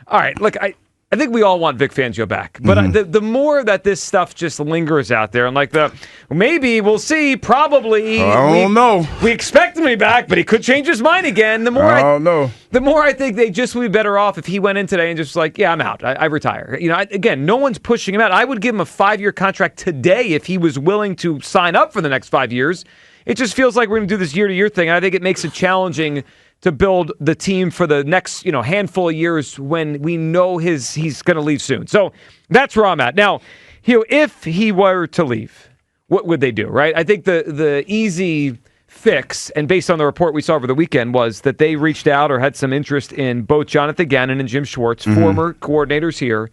All right, look, I think we all want Vic Fangio back, but the more that this stuff just lingers out there, and like maybe we'll see, probably. I don't know. We expect him to be back, but he could change his mind again. The more I don't know. The more I think they just would be better off if he went in today and just was like, yeah, I'm out. I retire. Again, no one's pushing him out. I would give him a 5-year contract today if he was willing to sign up for the next 5 years. It just feels like we're going to do this year-to-year thing, and I think it makes it challenging to build the team for the next, handful of years when we know he's going to leave soon. So that's where I'm at. Now, Hugh, if he were to leave, what would they do, right? I think the easy fix, and based on the report we saw over the weekend, was that they reached out or had some interest in both Jonathan Gannon and Jim Schwartz, former coordinators here,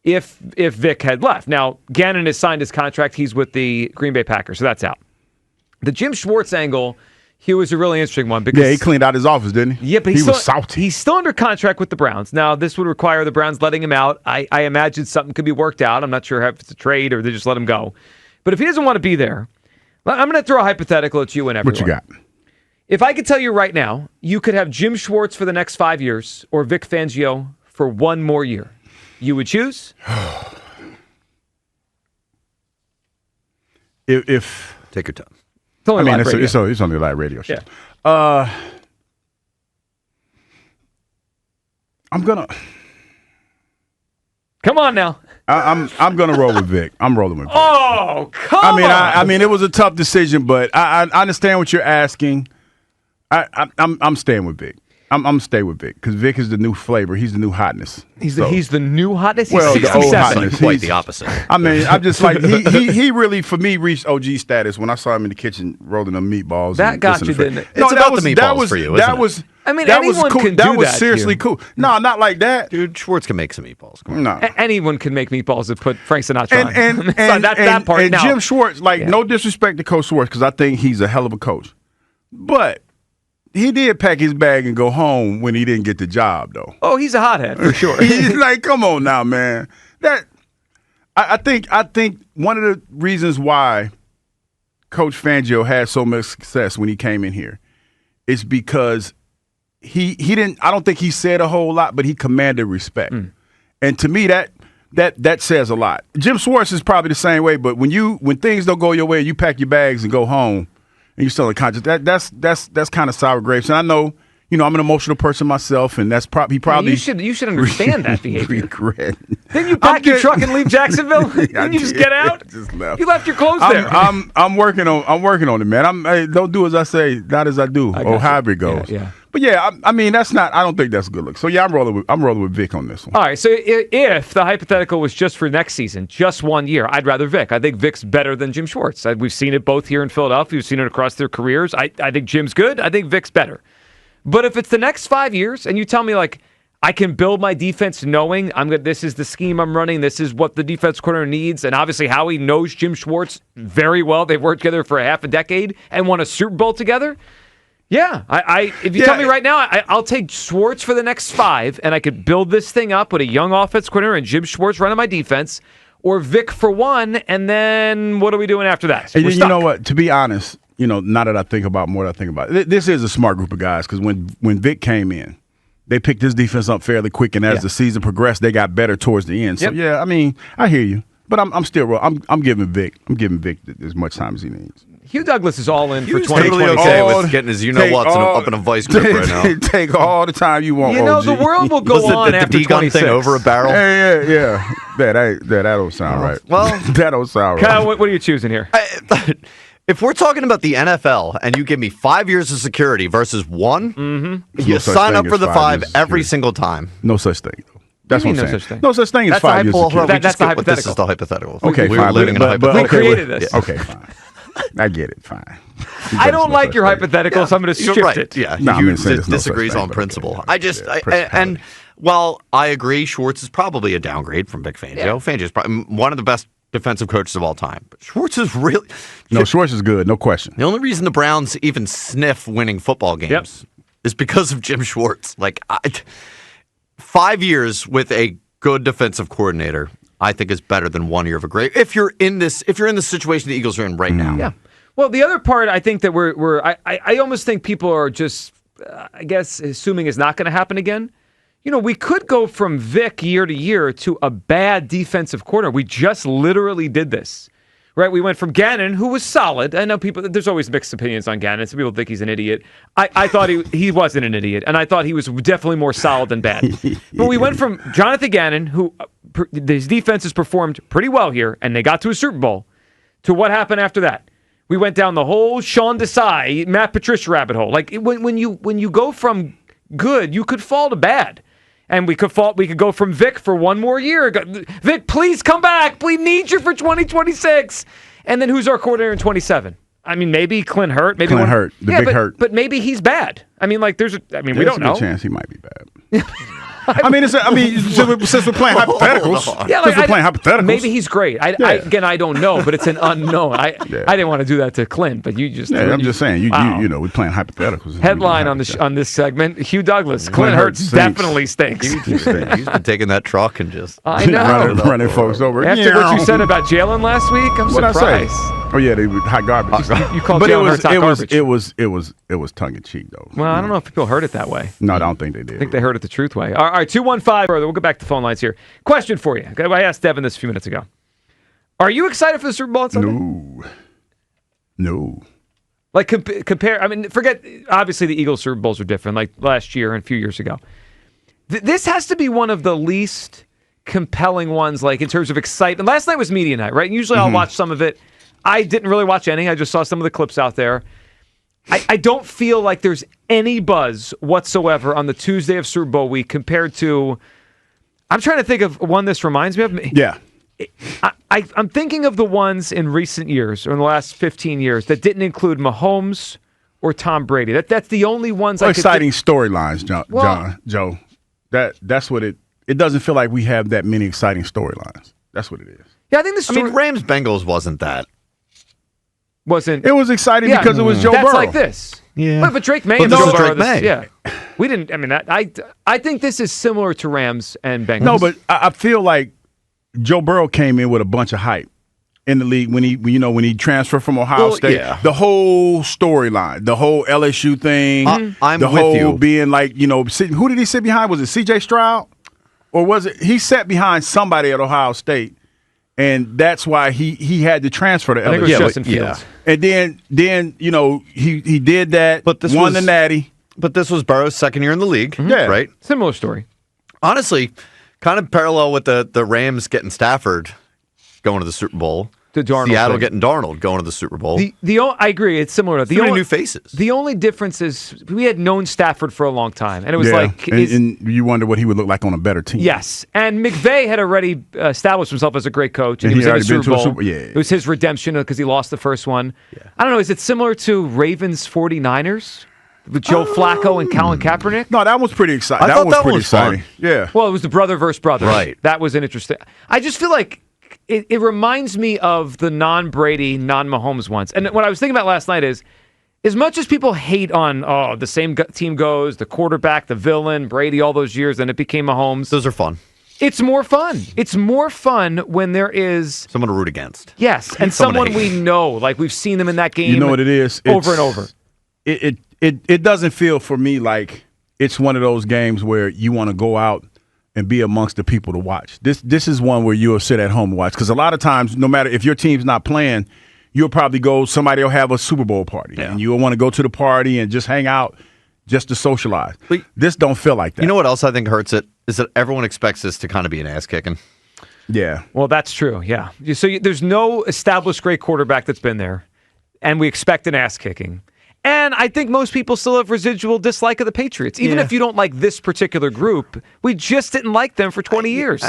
if Vic had left. Now, Gannon has signed his contract. He's with the Green Bay Packers, so that's out. The Jim Schwartz angle, he was a really interesting one. Because, he cleaned out his office, didn't he? Yeah, but he was salty. He's still under contract with the Browns. Now, this would require the Browns letting him out. I imagine something could be worked out. I'm not sure if it's a trade or they just let him go. But if he doesn't want to be there, I'm going to throw a hypothetical at you and everyone. What you got? If I could tell you right now, you could have Jim Schwartz for the next 5 years or Vic Fangio for one more year, you would choose? If Take your time. It's only it's only a live radio show. Yeah. I'm gonna. Come on now. I'm gonna roll with Vic. I'm rolling with Vic. Oh, come on. I mean, it was a tough decision, but I understand what you're asking. I'm staying with Vic. I'm staying with Vic because Vic is the new flavor. He's the new hotness. He's the new hotness. Well, he's the old 67. hotness. Quite the opposite. I mean, I'm just like he really for me reached OG status when I saw him in the kitchen rolling them meatballs. That got you, didn't it? It's about the meatballs for you, isn't it? I mean, that anyone was cool. can do that was that, seriously Hugh. cool. No, not like that, Dude, Schwartz can make some meatballs. Come on. No. Anyone can make meatballs that put Frank Sinatra on. And that part. And now. Jim Schwartz, no disrespect to Coach Schwartz, because I think he's a hell of a coach, but he did pack his bag and go home when he didn't get the job, though. Oh, he's a hothead for sure. He's like, come on now, man. I think one of the reasons why Coach Fangio had so much success when he came in here is because he didn't. I don't think he said a whole lot, but he commanded respect, and to me that says a lot. Jim Schwartz is probably the same way, but when things don't go your way, you pack your bags and go home. And you're still unconscious. That's kind of sour grapes. And I know, I'm an emotional person myself, and that's probably You should understand that behavior. Regret. Didn't you pack your truck and leave Jacksonville? Didn't you just get out? Just left. You left your clothes there. I'm working on it, man. Don't do as I say, not as I do, or however it goes. Yeah. But yeah, I mean I don't think that's a good look. So yeah, I'm rolling with Vic on this one. All right. So if the hypothetical was just for next season, just 1 year, I'd rather Vic. I think Vic's better than Jim Schwartz. We've seen it both here in Philadelphia. We've seen it across their careers. I think Jim's good. I think Vic's better. But if it's the next 5 years, and you tell me I can build my defense knowing this is the scheme I'm running, this is what the defense coordinator needs, and obviously Howie knows Jim Schwartz very well. They've worked together for a half a decade and won a Super Bowl together. Yeah, if you tell me right now, I'll take Schwartz for the next 5, and I could build this thing up with a young offense coordinator and Jim Schwartz running my defense, or Vic for 1, and then what are we doing after that? And you know what? To be honest, now that I think about more than I think about it, this is a smart group of guys because when Vic came in, they picked his defense up fairly quick, and as the season progressed, they got better towards the end. So yeah, I mean, I hear you, but I'm still I'm giving Vic as much time as he needs. Hugh Douglas is all in for He's 2020. totally okay with getting his you-know-what's up in a vice grip right now. Take all the time you want, OG. The world will go on after the D-gun 26. thing over a barrel? Yeah. That don't sound right. Well, that don't sound right. Kyle, what are you choosing here? If we're talking about the NFL and you give me 5 years of security versus 1, you sign up for the 5 every single time. No such thing. That's what I'm saying. No such thing? No such thing as 5 years security. That's the hypothetical. This is the hypothetical. Okay, we're fine. living in a hypothetical. We created this. Okay, fine. I get it. Fine. I don't like your hypothetical, so I'm going to shift it. Yeah, no, Hugh there's no disagrees such thing, on but principle. okay. And while I agree, Schwartz is probably a downgrade from Vic Fangio. Yeah. Fangio is probably one of the best defensive coaches of all time. But Schwartz is really Schwartz is good, no question. The only reason the Browns even sniff winning football games is because of Jim Schwartz. 5 years with a good defensive coordinator, I think, is better than 1 year of a great. If you're in the situation the Eagles are in right now. Yeah. Well, the other part, I think that I almost think people are just, I guess, assuming is not going to happen again. we could go from Vic year to year to a bad defensive coordinator. We just literally did this. Right, we went from Gannon, who was solid. I know there's always mixed opinions on Gannon. Some people think he's an idiot. I thought he wasn't an idiot, and I thought he was definitely more solid than bad. But we went from Jonathan Gannon, who his defenses performed pretty well here, and they got to a Super Bowl, to what happened after that. We went down the whole Sean Desai, Matt Patricia rabbit hole. Like when you go from good, you could fall to bad. And we could go from Vic for one more year. Vic, please come back. We need you for 2026. And then who's our coordinator in 27? I mean, maybe Clint Hurt. Maybe Clint Hurt, big Hurt. But maybe he's bad. I mean, like we don't know. There's a good chance he might be bad. Since we're playing hypotheticals. Yeah, since we're playing hypotheticals. Maybe he's great. I don't know, but it's an unknown. I didn't want to do that to Clint, but you just. Yeah, I'm just saying. We're playing hypotheticals. Headline on this segment: Hugh Douglas. Clint Hurt definitely stinks. He's been taking that truck and just. I know. running folks over. After what you said about Jalen last week, I'm surprised. What'd I say? Oh yeah, they were hot garbage. You called Jalen Hurts hot garbage. It was tongue in cheek though. Well, I don't know if people heard it that way. No, I don't think they did. I think they heard it the truth way. All right, 215 further. We'll go back to phone lines here. Question for you. I asked Devin this a few minutes ago. Are you excited for the Super Bowl on Sunday? No. Like compare. I mean, forget. Obviously, the Eagles Super Bowls are different. Like last year and a few years ago. This has to be one of the least compelling ones. Like in terms of excitement. Last night was media night, right? And usually I'll watch some of it. I didn't really watch any. I just saw some of the clips out there. I don't feel like there's any buzz whatsoever on the Tuesday of Super Bowl week compared to. I'm trying to think of one this reminds me of. Yeah. I'm thinking of the ones in recent years or in the last 15 years that didn't include Mahomes or Tom Brady. That's the only ones. Exciting storylines, Joe. That's what it doesn't feel like we have that many exciting storylines. That's what it is. Yeah, I think Rams Bengals wasn't that. It was exciting because it was Joe Burrow. That's like this. Yeah. But Drake May and Joe Burrow. Yeah. We didn't. I mean, I think this is similar to Rams and Bengals. No, but I feel like Joe Burrow came in with a bunch of hype in the league when he transferred from Ohio State. Yeah. The whole storyline, the whole LSU thing, I'm the with whole you. being like, who did he sit behind? Was it C.J. Stroud? Or was it he sat behind somebody at Ohio State? And that's why he had to transfer to LSU. I think it was Justin Fields. And then he did that, but won the Natty. But this was Burrow's second year in the league. Mm-hmm. Yeah. Right? Similar story. Honestly, kind of parallel with the Rams getting Stafford going to the Super Bowl. To Darnold. Seattle getting Darnold going to the Super Bowl. I agree. It's similar. The only new faces. The only difference is we had known Stafford for a long time. And it was and you wonder what he would look like on a better team. Yes. And McVay had already established himself as a great coach. And he was in the Super Bowl. It was his redemption because he lost the first one. Yeah. I don't know. Is it similar to Ravens 49ers? With Joe Flacco and Colin Kaepernick? No, that was pretty exciting. That was pretty exciting. Fun. Yeah. Well, it was the brother versus brother. Right. That was an interesting. I just feel like it reminds me of the non-Brady, non-Mahomes ones. And what I was thinking about last night is, as much as people hate on, the same team goes, the quarterback, the villain, Brady, all those years, and it became Mahomes. Those are fun. It's more fun. It's more fun when there is someone to root against. Yes, and someone we know, like we've seen them in that game. You know what it is? Over and over. It doesn't feel for me like it's one of those games where you want to go out and be amongst the people to watch. This is one where you'll sit at home and watch. Because a lot of times, no matter if your team's not playing, you'll probably go, somebody will have a Super Bowl party. Yeah. And you'll want to go to the party and just hang out just to socialize. But this don't feel like that. You know what else I think hurts it? Is that everyone expects this to kind of be an ass-kicking. Yeah. Well, that's true, yeah. So there's no established great quarterback that's been there, and we expect an ass-kicking. And I think most people still have residual dislike of the Patriots. Even if you don't like this particular group, we just didn't like them for 20 years.